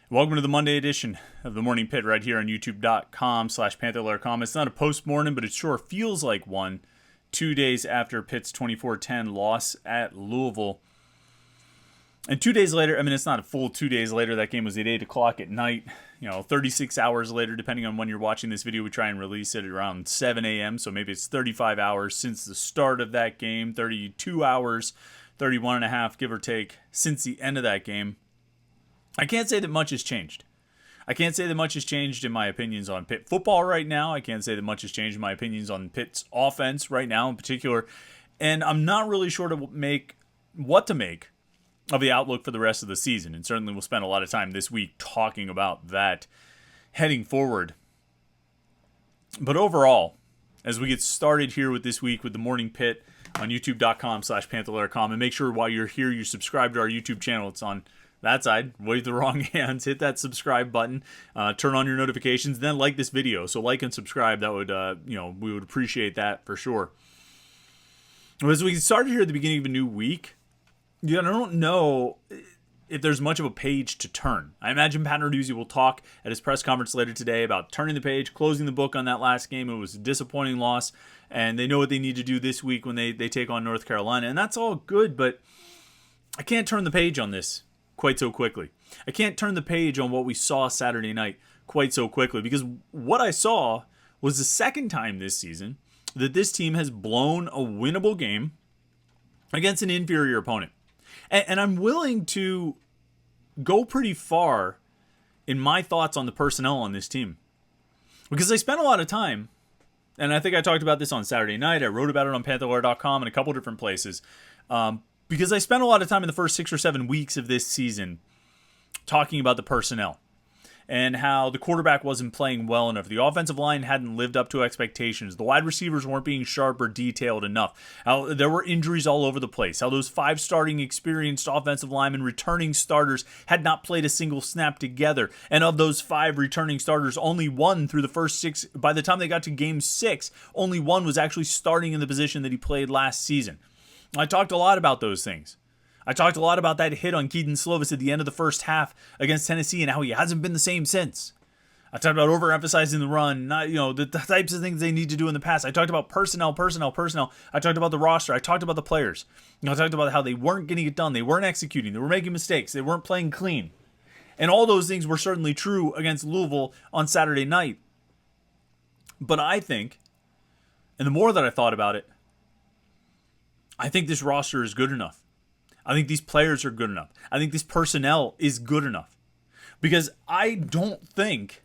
Welcome to the Monday edition of the Morning Pitt right here on youtube.com/Panther-Lair.com. It's not a post-mortem, but it sure feels like one 2 days after Pitt's 24-10 loss at Louisville. And 2 days later, it's not a full 2 days later. That game was at 8 o'clock at night. 36 hours later, depending on when you're watching this video, we try and release it at around 7 a.m. So maybe it's 35 hours since the start of that game, 32 hours, 31 and a half, give or take, since the end of that game. I can't say that much has changed. I can't say that much has changed in my opinions on Pitt football right now. I can't say that much has changed in my opinions on Pitt's offense right now in particular. And I'm not really sure what to make of the outlook for the rest of the season. And certainly we'll spend a lot of time this week talking about that heading forward. But overall, as we get started here with this week with the Morning Pitt on youtube.com/Panther-Lair.com, and make sure while you're here, you subscribe to our YouTube channel. It's on that side. Wave the wrong hands, hit that subscribe button, turn on your notifications, then like this video. So like and subscribe. That would, we would appreciate that for sure. As we started here at the beginning of a new week, I don't know if there's much of a page to turn. I imagine Pat Narduzzi will talk at his press conference later today about turning the page, closing the book on that last game. It was a disappointing loss, and they know what they need to do this week when they take on North Carolina, and that's all good, but I can't turn the page on this quite so quickly. I can't turn the page on what we saw Saturday night quite so quickly, because what I saw was the second time this season that this team has blown a winnable game against an inferior opponent. And I'm willing to go pretty far in my thoughts on the personnel on this team, because I spent a lot of time, and I think I talked about this on Saturday night. I wrote about it on Panther-Lair.com and a couple different places. Because I spent a lot of time in the first 6 or 7 weeks of this season talking about the personnel and how the quarterback wasn't playing well enough. The offensive line hadn't lived up to expectations. The wide receivers weren't being sharp or detailed enough. How there were injuries all over the place. How those 5 starting experienced offensive linemen, returning starters, had not played a single snap together. And of those 5 returning starters, only one through the first 6, by the time they got to game 6, only one was actually starting in the position that he played last season. I talked a lot about those things. I talked a lot about that hit on Kedon Slovis at the end of the first half against Tennessee and how he hasn't been the same since. I talked about overemphasizing the run, not the types of things they need to do in the past. I talked about personnel. I talked about the roster. I talked about the players. I talked about how they weren't getting it done. They weren't executing. They were making mistakes. They weren't playing clean. And all those things were certainly true against Louisville on Saturday night. But I think, and the more that I thought about it, I think this roster is good enough. I think these players are good enough. I think this personnel is good enough. Because I don't think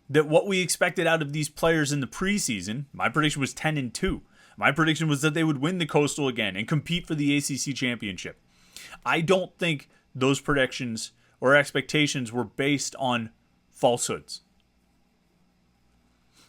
that what we expected out of these players in the preseason, my prediction was 10-2. My prediction was that they would win the Coastal again and compete for the ACC championship. I don't think those predictions or expectations were based on falsehoods.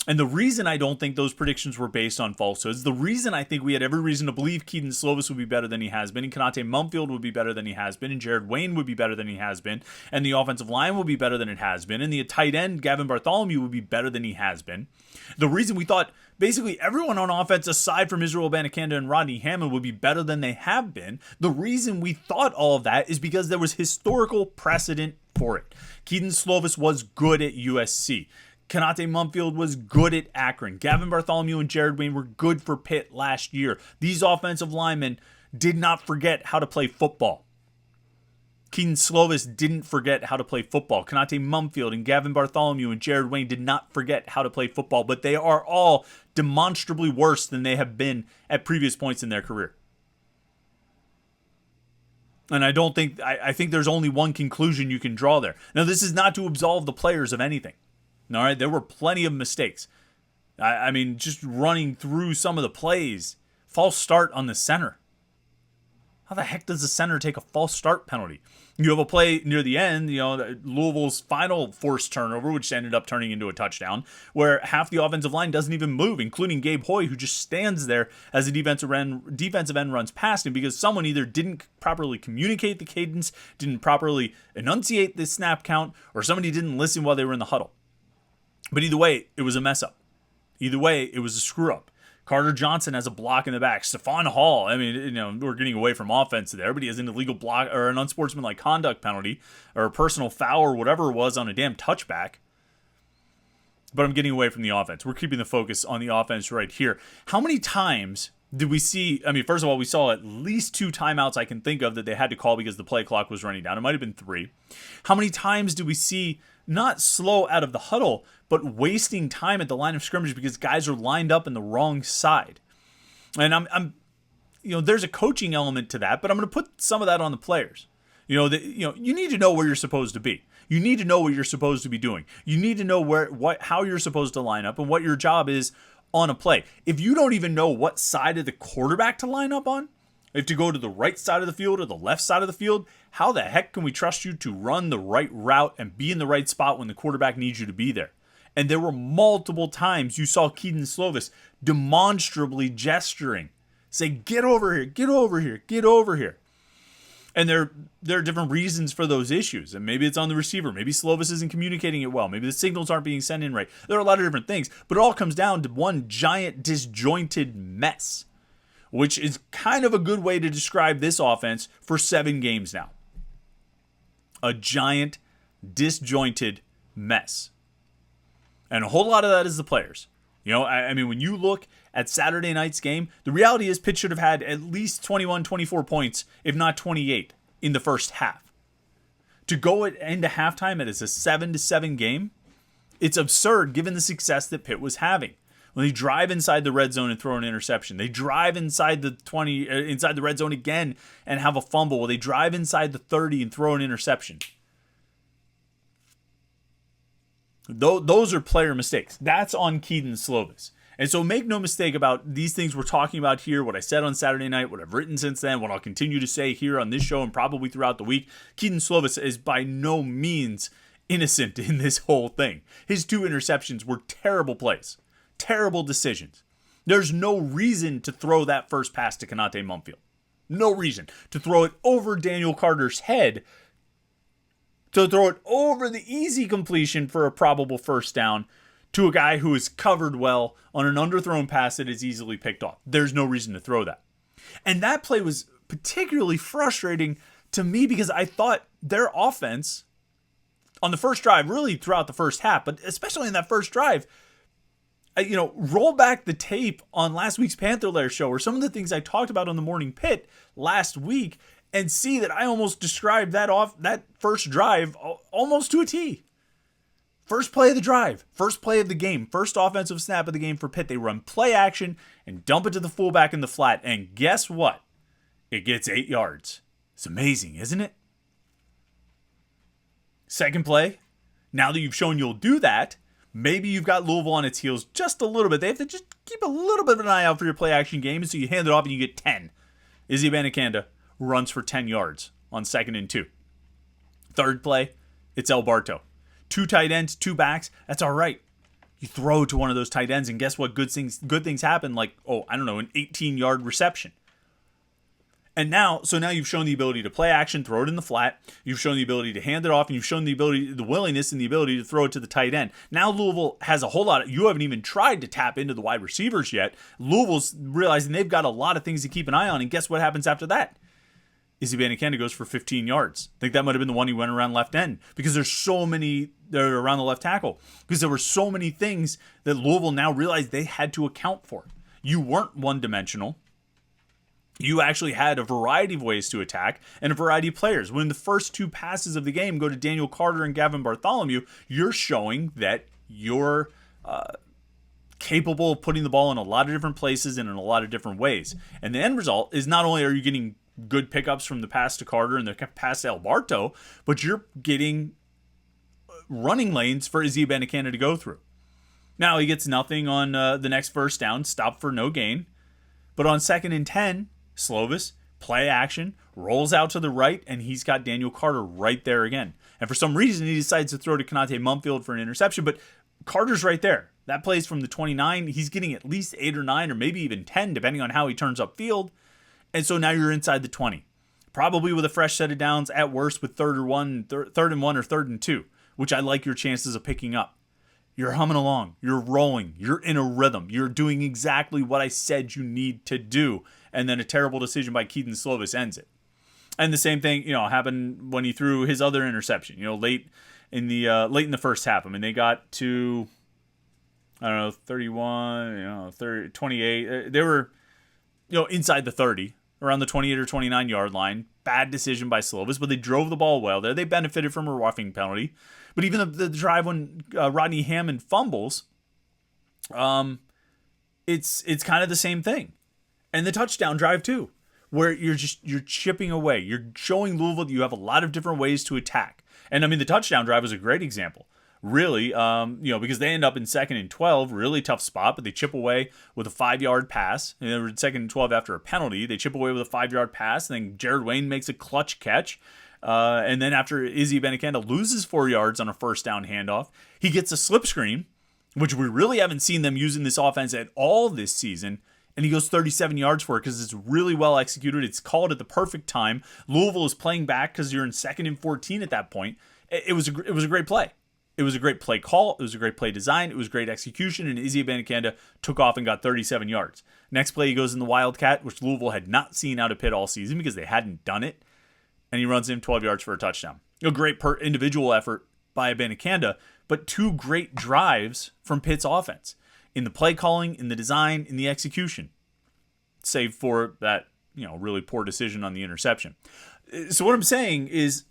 And the reason I don't think those predictions were based on falsehoods, the reason I think we had every reason to believe Kedon Slovis would be better than he has been, and Konate Mumfield would be better than he has been, and Jared Wayne would be better than he has been, and the offensive line would be better than it has been, and the tight end, Gavin Bartholomew, would be better than he has been. The reason we thought basically everyone on offense, aside from Israel Abanikanda and Rodney Hammond, would be better than they have been, the reason we thought all of that is because there was historical precedent for it. Kedon Slovis was good at USC. Konate Mumfield was good at Akron. Gavin Bartholomew and Jared Wayne were good for Pitt last year. These offensive linemen did not forget how to play football. Kedon Slovis didn't forget how to play football. Konate Mumfield and Gavin Bartholomew and Jared Wayne did not forget how to play football, but they are all demonstrably worse than they have been at previous points in their career. And I think there's only one conclusion you can draw there. Now, this is not to absolve the players of anything. All right, there were plenty of mistakes. I mean, just running through some of the plays. False start on the center. How the heck does the center take a false start penalty? You have a play near the end, Louisville's final forced turnover, which ended up turning into a touchdown, where half the offensive line doesn't even move, including Gabe Hoy, who just stands there as the defensive end runs past him because someone either didn't properly communicate the cadence, didn't properly enunciate the snap count, or somebody didn't listen while they were in the huddle. But either way, it was a mess up. Either way, it was a screw up. Carter Johnson has a block in the back. Stephon Hall, I mean, we're getting away from offense there, but he has an illegal block or an unsportsmanlike conduct penalty or a personal foul or whatever it was on a damn touchback. But I'm getting away from the offense. We're keeping the focus on the offense right here. How many times did we see, first of all, we saw at least 2 timeouts I can think of that they had to call because the play clock was running down. It might have been 3. How many times do we see not slow out of the huddle, but wasting time at the line of scrimmage because guys are lined up in the wrong side? And I'm there's a coaching element to that, but I'm going to put some of that on the players. You need to know where you're supposed to be. You need to know what you're supposed to be doing. You need to know how you're supposed to line up and what your job is on a play. If you don't even know what side of the quarterback to line up on, if to go to the right side of the field or the left side of the field, how the heck can we trust you to run the right route and be in the right spot when the quarterback needs you to be there? And there were multiple times you saw Kedon Slovis demonstrably gesturing, say, get over here, get over here, get over here. And there are different reasons for those issues. And maybe it's on the receiver. Maybe Slovis isn't communicating it well. Maybe the signals aren't being sent in right. There are a lot of different things. But it all comes down to one giant disjointed mess, which is kind of a good way to describe this offense for 7 games now. A giant disjointed mess. And a whole lot of that is the players. When you look at Saturday night's game, the reality is Pitt should have had at least 21, 24 points, if not 28, in the first half. To go into halftime, it is a 7-7 game. It's absurd given the success that Pitt was having. When they drive inside the red zone and throw an interception, they drive inside the inside the red zone again and have a fumble. They drive inside the 30 and throw an interception. Those are player mistakes. That's on Kedon Slovis. And so make no mistake about these things we're talking about here, what I said on Saturday night, what I've written since then, what I'll continue to say here on this show and probably throughout the week. Kedon Slovis is by no means innocent in this whole thing. His 2 interceptions were terrible plays, terrible decisions. There's no reason to throw that first pass to Konate Mumfield. No reason to throw it over Daniel Carter's head, to throw it over the easy completion for a probable first down to a guy who is covered well on an underthrown pass that is easily picked off. There's no reason to throw that. And that play was particularly frustrating to me because I thought their offense on the first drive, really throughout the first half, but especially in that first drive, roll back the tape on last week's Panther-Lair show or some of the things I talked about on the Morning Pitt last week and see that I almost described that first drive almost to a T. First play of the drive, first play of the game, first offensive snap of the game for Pitt. They run play action and dump it to the fullback in the flat. And guess what? It gets 8 yards. It's amazing, isn't it? Second play, now that you've shown you'll do that, maybe you've got Louisville on its heels just a little bit. They have to just keep a little bit of an eye out for your play action game. And so you hand it off and you get 10. Izzy Abanikanda runs for 10 yards on 2nd and 2. Third play, it's El Barto. 2 tight ends, 2 backs. That's all right. You throw to one of those tight ends, and guess what? Good things happen. Like, an 18-yard reception. And now you've shown the ability to play action, throw it in the flat. You've shown the ability to hand it off, and you've shown the willingness and the ability to throw it to the tight end. Now Louisville has a whole lot you haven't even tried to tap into the wide receivers yet. Louisville's realizing they've got a lot of things to keep an eye on, and guess what happens after that? Izzy Abanikanda goes for 15 yards. I think that might have been the one he went around left end because there's so many around the left tackle because there were so many things that Louisville now realized they had to account for. You weren't one-dimensional. You actually had a variety of ways to attack and a variety of players. When the first 2 passes of the game go to Daniel Carter and Gavin Bartholomew, you're showing that you're capable of putting the ball in a lot of different places and in a lot of different ways. And the end result is not only are you getting good pickups from the pass to Carter and the pass to El Barto, but you're getting running lanes for Izzy Abanikanda to go through. Now he gets nothing on the next first down, stop for no gain. But on 2nd and 10, Slovis, play action, rolls out to the right, and he's got Daniel Carter right there again. And for some reason, he decides to throw to Konate Mumfield for an interception, but Carter's right there. That plays from the 29. He's getting at least 8 or 9 or maybe even 10, depending on how he turns upfield. And so now you're inside the 20. Probably with a fresh set of downs, at worst with 3rd and 1 or 3rd and 2, which I like your chances of picking up. You're humming along. You're rolling. You're in a rhythm. You're doing exactly what I said you need to do. And then a terrible decision by Keaton Slovis ends it. And the same thing, happened when he threw his other interception, late in the first half. I mean, they got to, 31, 30, 28. They were, inside the 30, around the 28 or 29 yard line. Bad decision by Slovis, but they drove the ball well there. They benefited from a roughing penalty. But even the drive when Rodney Hammond fumbles, it's kind of the same thing. And the touchdown drive too, where you're chipping away. You're showing Louisville that you have a lot of different ways to attack. And I mean, the touchdown drive was a great example. Really, because they end up in 2nd and 12, really tough spot, but they chip away with a 5-yard pass. And they were in 2nd and 12 after a penalty. They chip away with a 5-yard pass, and then Jared Wayne makes a clutch catch. And then after Izzy Abanikanda loses 4 yards on a first down handoff, he gets a slip screen, which we really haven't seen them using this offense at all this season. And he goes 37 yards for it because it's really well executed. It's called at the perfect time. Louisville is playing back because you're in 2nd and 14 at that point. It was a great play. It was a great play call. It was a great play design. It was great execution. And Izzy Abanikanda took off and got 37 yards. Next play, he goes in the Wildcat, which Louisville had not seen out of Pitt all season because they hadn't done it. And he runs in 12 yards for a touchdown. A great individual effort by Abanikanda, but 2 great drives from Pitt's offense. In the play calling, in the design, in the execution. Save for that, really poor decision on the interception. So what I'm saying is,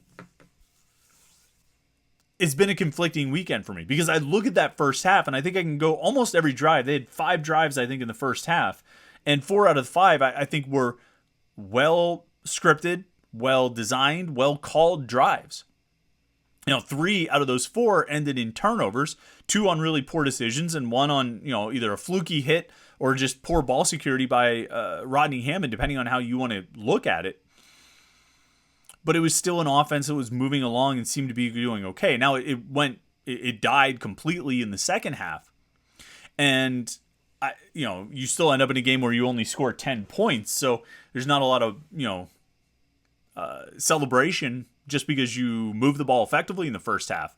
it's been a conflicting weekend for me because I look at that first half and I think I can go almost every drive. They had 5 drives, I think, in the first half. And 4 out of the 5, I think, were well scripted, well designed, well called drives. 3 out of those 4 ended in turnovers, 2 on really poor decisions, and 1 on, either a fluky hit or just poor ball security by Rodney Hammond, depending on how you want to look at it. But it was still an offense that was moving along and seemed to be doing okay. Now it died completely in the second half. And you still end up in a game where you only score 10 points. So there's not a lot of, celebration just because you move the ball effectively in the first half.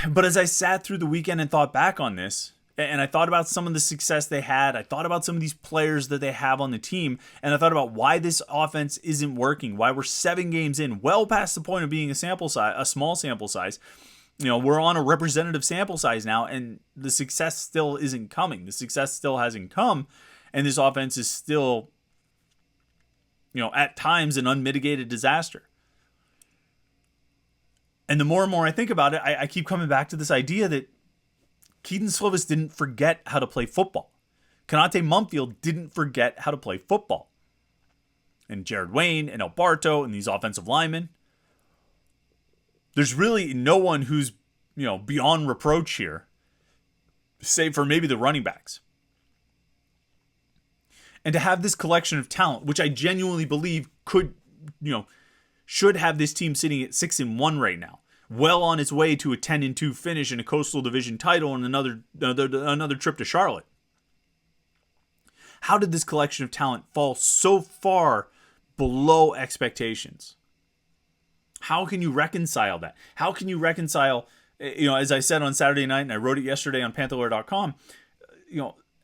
But as I sat through the weekend and thought back on this, and I thought about some of the success they had, I thought about some of these players that they have on the team, and I thought about why this offense isn't working, why we're 7 games in, well past the point of being a small sample size. We're on a representative sample size now, and the success still isn't coming. The success still hasn't come, and this offense is still, at times an unmitigated disaster. And the more and more I think about it, I keep coming back to this idea that Keaton Slovis didn't forget how to play football. Kanate Mumfield didn't forget how to play football. And Jared Wayne and Alberto and these offensive linemen. There's really no one who's, beyond reproach here, save for maybe the running backs. And to have this collection of talent, which I genuinely believe should have this team sitting at 6-1 right now, well on its way to a 10-2 finish in a Coastal Division title and another trip to Charlotte. How did this collection of talent fall so far below expectations? How can you reconcile that? How can you reconcile, as I said on Saturday night, and I wrote it yesterday on Panther-Lair.com,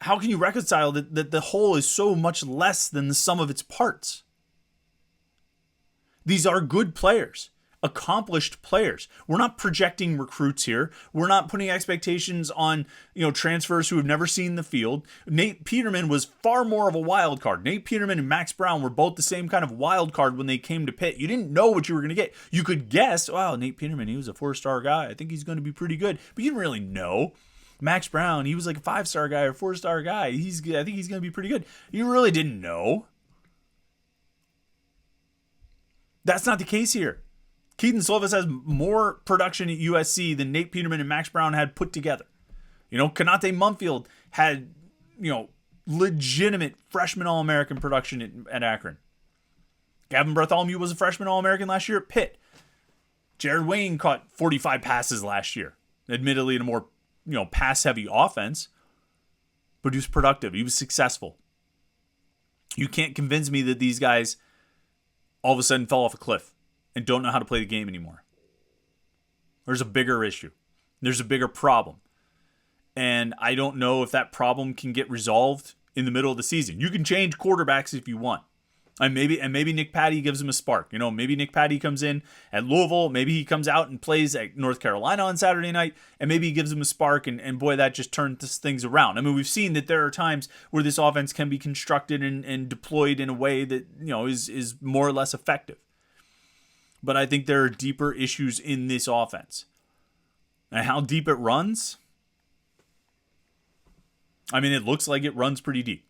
how can you reconcile that the whole is so much less than the sum of its parts? These are good players. Accomplished players. We're not projecting recruits here. We're not putting expectations on, transfers who have never seen the field. Nate Peterman was far more of a wild card. Nate Peterman and Max Brown were both the same kind of wild card when they came to Pitt. You didn't know what you were going to get. You could guess, wow, Nate Peterman, he was a 4-star guy. I think he's going to be pretty good. But you didn't really know. Max Brown, he was like a 5-star guy or 4-star guy. I think he's going to be pretty good. You really didn't know. That's not the case here. Keaton Slovis has more production at USC than Nate Peterman and Max Brown had put together. Kanate Mumfield had, legitimate freshman All-American production at Akron. Gavin Bartholomew was a freshman All-American last year at Pitt. Jared Wayne caught 45 passes last year, admittedly in a more, pass-heavy offense, but he was productive. He was successful. You can't convince me that these guys all of a sudden fell off a cliff and don't know how to play the game anymore. There's a bigger issue. There's a bigger problem. And I don't know if that problem can get resolved in the middle of the season. You can change quarterbacks if you want. And maybe Nick Patty gives him a spark. Maybe Nick Patty comes in at Louisville. Maybe he comes out and plays at North Carolina on Saturday night. And maybe he gives him a spark. And boy, that just turns things around. I mean, we've seen that there are times where this offense can be constructed and deployed in a way that, is more or less effective. But I think there are deeper issues in this offense. And how deep it runs? I mean, it looks like it runs pretty deep.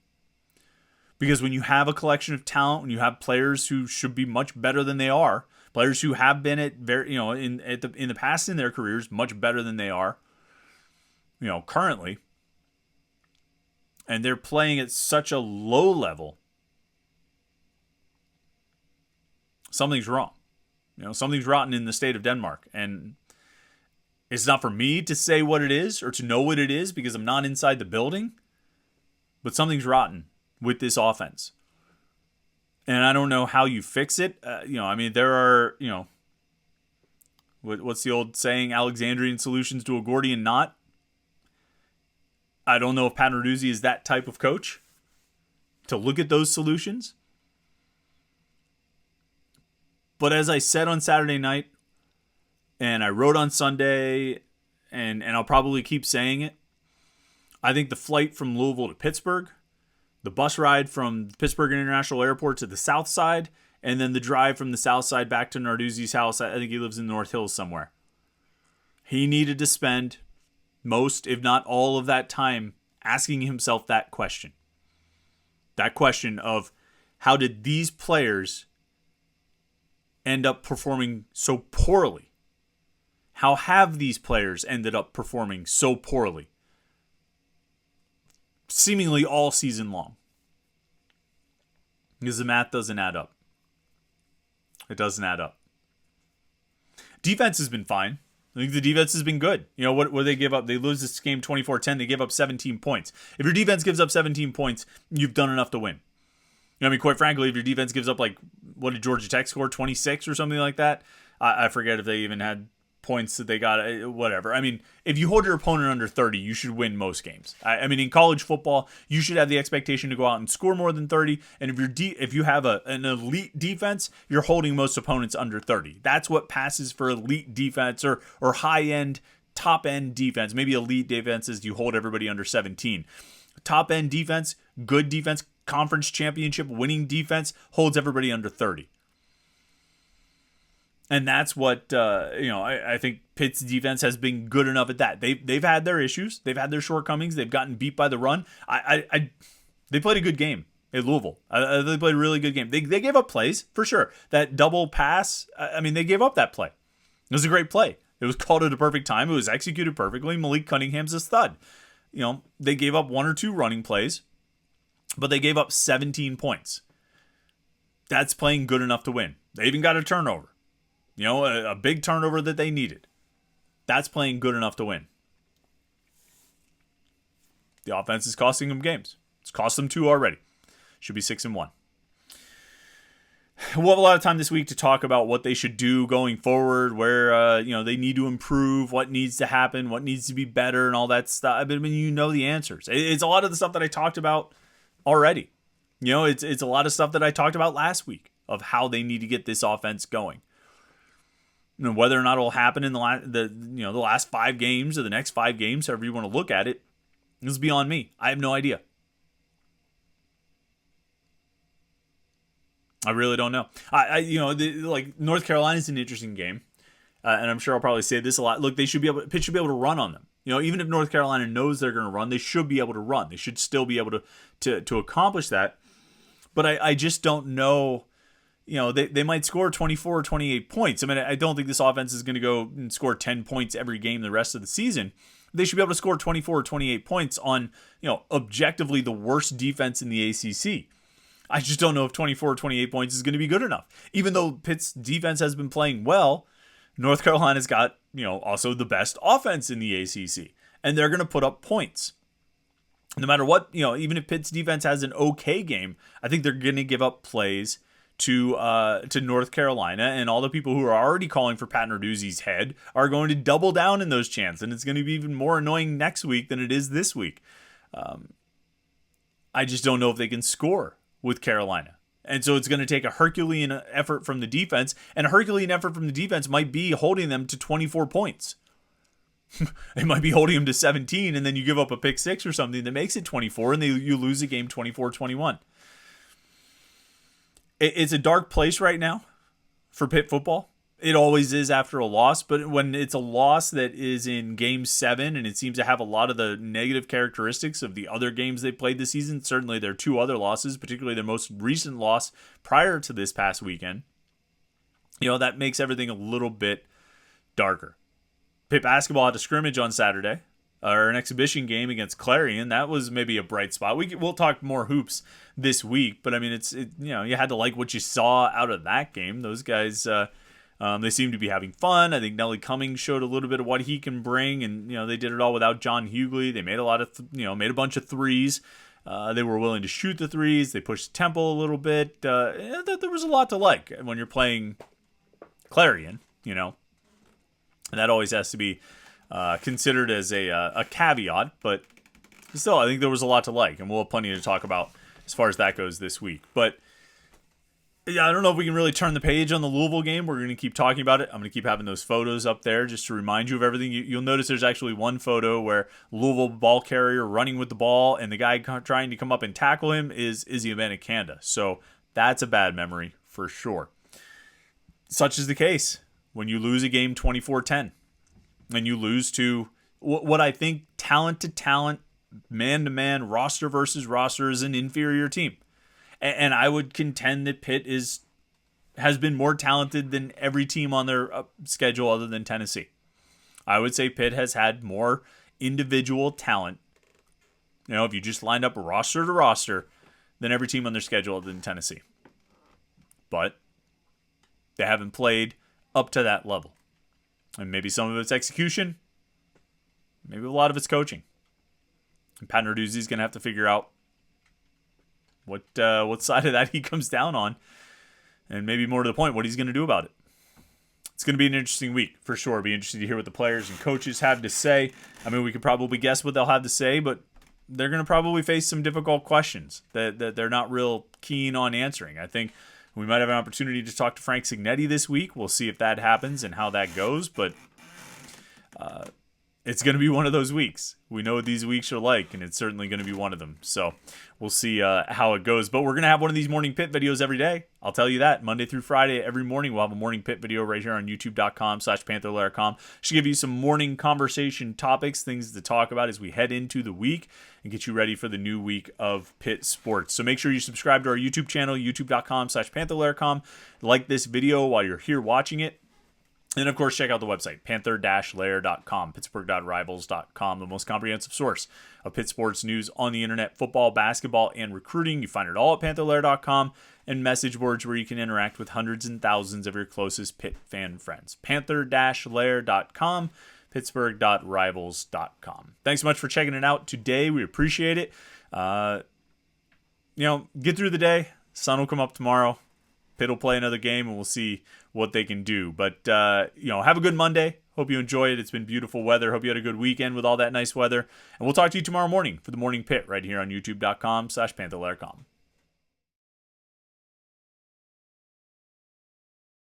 Because when you have a collection of talent, when you have players who should be much better than they are, players who have been in the past in their careers much better than they are, currently, and they're playing at such a low level, something's wrong. Something's rotten in the state of Denmark, and it's not for me to say what it is or to know what it is because I'm not inside the building, but something's rotten with this offense. And I don't know how you fix it. There are, what's the old saying? Alexandrian solutions to a Gordian knot. I don't know if Pat Narduzzi is that type of coach to look at those solutions. But as I said on Saturday night, and I wrote on Sunday, and I'll probably keep saying it, I think the flight from Louisville to Pittsburgh, the bus ride from Pittsburgh International Airport to the south side, and then the drive from the south side back to Narduzzi's house. I think he lives in the North Hills somewhere. He needed to spend most, if not all of that time asking himself that question. That question of how did these players end up performing so poorly? How have these players ended up performing so poorly? Seemingly all season long. Because the math doesn't add up. It doesn't add up. Defense has been fine. I think the defense has been good. What do they give up? They lose this game 24-10. They give up 17 points. If your defense gives up 17 points, you've done enough to win. Quite frankly, if your defense gives up what did Georgia Tech score? 26 or something like that? I forget if they even had points that they got, whatever. If you hold your opponent under 30, you should win most games. In college football, you should have the expectation to go out and score more than 30. And if you have an elite defense, you're holding most opponents under 30. That's what passes for elite defense or high-end, top-end defense. Maybe elite defense is you hold everybody under 17. Top-end defense, good defense, conference championship winning defense holds everybody under 30. And that's what, I think Pitt's defense has been good enough at that. They've had their issues. They've had their shortcomings. They've gotten beat by the run. They played a good game at Louisville. They played a really good game. They gave up plays, for sure. That double pass, they gave up that play. It was a great play. It was called at a perfect time. It was executed perfectly. Malik Cunningham's a stud. They gave up one or two running plays, but they gave up 17 points. That's playing good enough to win. They even got a turnover. A big turnover that they needed. That's playing good enough to win. The offense is costing them games. It's cost them 2 already. Should be 6-1. We'll have a lot of time this week to talk about what they should do going forward, where they need to improve, what needs to happen, what needs to be better, and all that stuff. The answers. It's a lot of the stuff that I talked about already. It's a lot of stuff that I talked about last week of how they need to get this offense going. Whether or not it'll happen in the last 5 games or the next 5 games, however you want to look at it, is beyond me. I have no idea. I really don't know. North Carolina's an interesting game, and I'm sure I'll probably say this a lot. Look, Pitt should be able to run on them. Even if North Carolina knows they're going to run, they should be able to run. They should still be able to accomplish that. But I just don't know. They might score 24 or 28 points. I don't think this offense is going to go and score 10 points every game the rest of the season. They should be able to score 24 or 28 points on, objectively the worst defense in the ACC. I just don't know if 24 or 28 points is going to be good enough. Even though Pitt's defense has been playing well, North Carolina's got, also the best offense in the ACC. And they're going to put up points. No matter what, even if Pitt's defense has an okay game, I think they're going to give up plays to North Carolina, and all the people who are already calling for Pat Narduzzi's head are going to double down in those chants, and it's going to be even more annoying next week than it is this week. I just don't know if they can score with Carolina. And so it's going to take a Herculean effort from the defense, and a Herculean effort from the defense might be holding them to 24 points. It might be holding them to 17, and then you give up a pick six or something that makes it 24, and you lose a game 24-21. It's a dark place right now for Pitt football. It always is after a loss, but when it's a loss that is in Game 7, and it seems to have a lot of the negative characteristics of the other games they played this season, certainly their two other losses, particularly their most recent loss prior to this past weekend, that makes everything a little bit darker. Pitt basketball had a scrimmage on Saturday, or an exhibition game against Clarion. That was maybe a bright spot. We'll talk more hoops this week, but I mean, you had to like what you saw out of that game. Those guys, they seem to be having fun. I think Nelly Cummings showed a little bit of what he can bring, and they did it all without John Hughley. They made made a bunch of threes. They were willing to shoot the threes. They pushed the tempo a little bit. There was a lot to like when you're playing Clarion. And that always has to be considered as a caveat, but still, I think there was a lot to like, and we'll have plenty to talk about as far as that goes this week. But yeah, I don't know if we can really turn the page on the Louisville game. We're going to keep talking about it. I'm going to keep having those photos up there just to remind you of everything. You'll notice there's actually one photo where Louisville ball carrier running with the ball, and the guy trying to come up and tackle him is Izzy Abanikanda. So that's a bad memory for sure. Such is the case when you lose a game 24-10, and you lose to what I think talent to talent, man-to-man, roster versus roster is an inferior team. And I would contend that Pitt has been more talented than every team on their schedule other than Tennessee. I would say Pitt has had more individual talent, if you just lined up roster to roster, than every team on their schedule other than Tennessee. But they haven't played up to that level. And maybe some of it's execution. Maybe a lot of it's coaching. And Pat Narduzzi's going to have to figure out what side of that he comes down on. And maybe more to the point, what he's going to do about it. It's going to be an interesting week, for sure. Be interested to hear what the players and coaches have to say. I mean, we could probably guess what they'll have to say, but they're going to probably face some difficult questions that they're not real keen on answering. I think we might have an opportunity to talk to Frank Signetti this week. We'll see if that happens and how that goes, but it's going to be one of those weeks. We know what these weeks are like, and it's certainly going to be one of them. So we'll see how it goes. But we're going to have one of these Morning Pitt videos every day. I'll tell you that. Monday through Friday, every morning, we'll have a Morning Pitt video right here on youtube.com/Panther-Lair.com. Should give you some morning conversation topics, things to talk about as we head into the week and get you ready for the new week of Pitt sports. So make sure you subscribe to our YouTube channel, youtube.com/Panther-Lair.com. Like this video while you're here watching it. And, of course, check out the website, Panther-Lair.com, Pittsburgh.rivals.com, the most comprehensive source of Pitt sports news on the internet, football, basketball, and recruiting. You find it all at Panther-Lair.com, and message boards where you can interact with hundreds and thousands of your closest Pitt fan friends. Panther-Lair.com, Pittsburgh.rivals.com. Thanks so much for checking it out today. We appreciate it. Get through the day. Sun will come up tomorrow. Pitt will play another game, and we'll see what they can do. But, have a good Monday. Hope you enjoy it. It's been beautiful weather. Hope you had a good weekend with all that nice weather. And we'll talk to you tomorrow morning for the Morning Pitt right here on youtube.com/Panther-Lair.com.